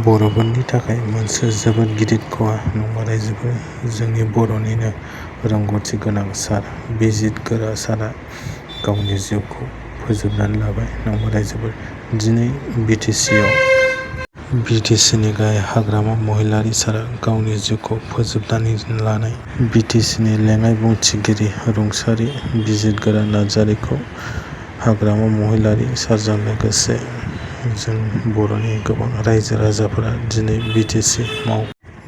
बर'फोरनि थाखाय मोनसे जोबोद गिदिर खहा नंमारगौ जोंनि बर'निनो रोंगौथि गोनां सार बिजिरगिरि सारा गावनि जिउखौ फोजोबनानै लाबाय नंमारगौ दिनै बिटिसिनि गाहाय हाग्रामा महिलारि सारा गावनि जिउखौ फोजोबनानै लानाय बिटिसिनि लेङाइ बुंथिगिरि रुंसारि बिजिरगिरि नार्जारिखौ हाग्रामा महिलारि सारजों लोगोसे जों बर'नि गोबां रायजो राजाफोरा दिनै बिटिसि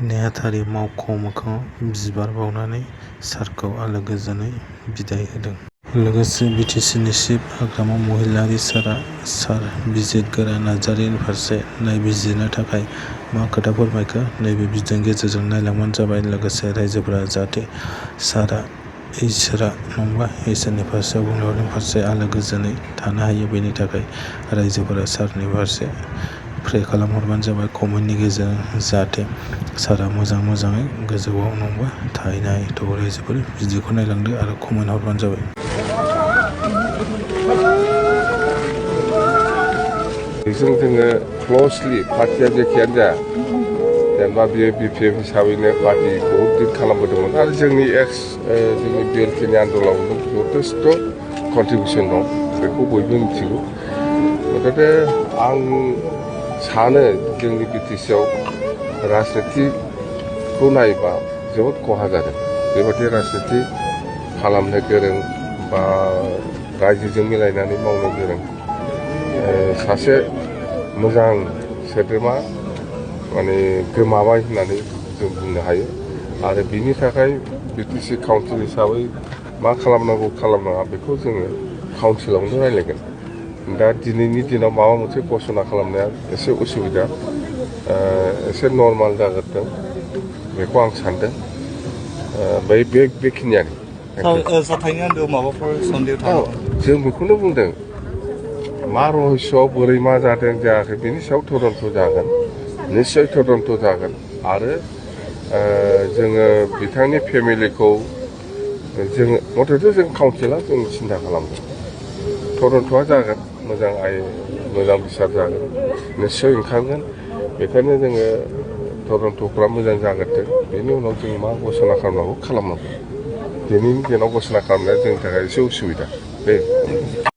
नेहाथारि मावख' मोखाङाव बिबार बावनानै सारखौ आलो गोजोनै बिदाय होदों। लोगोसे बिटिसिनि चिफ हाग्रामा महिलारि सारा सार बिजिरगिरि नार्जारिनि फारसे नायबिजिरनो थाखाय मा खोथा फोरमायखो नैबे भिडिअनि गेजेरजों नायलांबानो जाबाय। लोगोसे रायजोफोरा जाहाथे सारा इसोरनि फारसे अबंलावरिनि फारसे आलो गोजोनै थानो हायो बेनि थाखाय रायजोफोरा सारनि फारसे प्रे खालामहरबानो जाबाय कमेन्टनि गेजेरजों जाहाथे सारा मोजाङै गोजौआव थाहैनो हायो। थ' रायजोफोर भिडिअखौ नायलांदो आरो कमेन्ट हरबानो जाबाय। जोङो क्ल'सलि पार्टिया जेखियानो जा जेनेबा बियो BPF हिसाबैनो पार्टि बहुद दिन खालामबोदोंमोन आरो जोंनि BLPनि आन्दोलनावबो जथेस्थ' कन्ट्रिबिउसन दं बेखौ बयबो मिथिगौ। गथिखे आं सानो जोंनि बिटिसिआव राजनितिखौ नायोबा जोबोद खहा जादों। बेबायदि राजनिति खालामनो गोरों बा रायजोजों मिलायनानै मावनो गोरों सासे मोजां सोद्रोमा गोमाबाय होननानै जों बुंनो हायो। आरो बिनि थाखाय बिटिसि काउन्सिल हिसाबै मा खालामनांगौ खालामनाङा बेखौ जोङो काउन्सिलावनो रायज्लायगोन। दा दिनैनि दिनाव माबा मोनसे घोषणा खालामनाया एसे उसुबिदा एसे नर्माल जागोरदों बेखौ आं सानदों। बेखिनियानो जाथायनि आन्दोआव माबाफोर सन्देह दं? जों बेखौनो बुंदों मा रहस्यआव बोरै मा जादों जायाखै बेनि सायाव तदन्त जागोन, निस्सय तदन्त जागोन। आरो जोङो बिथांनि फेमिलिखौ जोङो मथथे जों काउन्सिला जों सिन्था खालामदों तदन्तआ जागोन, मोजां बिसार जागोन, निस्सय ओंखारगोन। बेखायनो जोङो तदन्तफ्रा मोजां जागोरथों बेनि उनाव जों मा घोषणा खालामनांगौ खालामनांगौ। दिनैनि दिनाव घोषणा खालामनाया जोंनि थाखाय एसे उसुबिदा बे